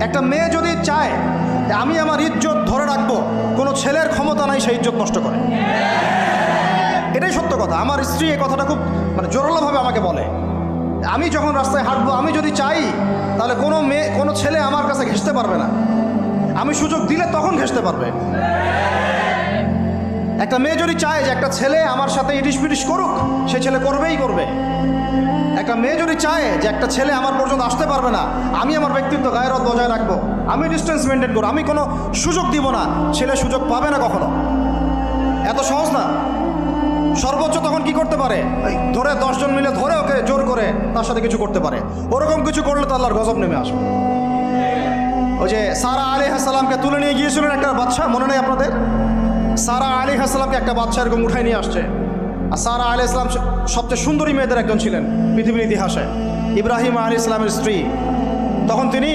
একটা মেয়ে যদি চায় যে আমি আমার ইজ্জত ধরে রাখবো, কোনো ছেলের ক্ষমতা নাই সেই ইজ্জত নষ্ট করে। এটাই সত্য কথা। আমার স্ত্রী এই কথাটা খুব জোরালোভাবে আমাকে বলে। আমি যখন রাস্তায় হাঁটবো, আমি যদি চাই তাহলে কোনো ছেলে আমার কাছে ঘেঁষতে পারবে না। আমি সুযোগ দিলে তখন ঘেঁষতে পারবে। একটা মেয়ে যদি চায় যে একটা ছেলে আমার সাথে ইটিস পিটিস করুক, সে ছেলে করবেই করবে। একটা মেয়ে যদি চায় যে একটা ছেলে আমার পর্যন্ত আসতে পারবে না, আমি আমার ব্যক্তিত্ব গায়রত বজায় রাখবো, আমি ডিস্টেন্স মেনটেন করবো, আমি কোনো সুযোগ দিব না, ছেলে সুযোগ পাবে না কখনো। এত সহজ না। সর্বোচ্চ তখন কি করতে পারে, ধরে 10 জন মিলে ধরে ওকে জোর করে তার সাথে কিছু করতে পারে। ওরকম কিছু করলে তো আল্লাহর গজব নেমে আসবে। ওই যে সারা আলাইহিস সালামকে তুলে নিয়ে গিয়েছিলেন একটা বাচ্চা, মনে নেই আপনাদের? সারা আলাইহিস সালামকে একটা বাচ্চা এরকম উঠাই নিয়ে আসছে। আর সারা আলাইহিস সালাম সবচেয়ে সুন্দরী মেয়েদের একজন ছিলেন পৃথিবীর ইতিহাসে, ইব্রাহিম আলাইহিস সালামের স্ত্রী। তখন তিনি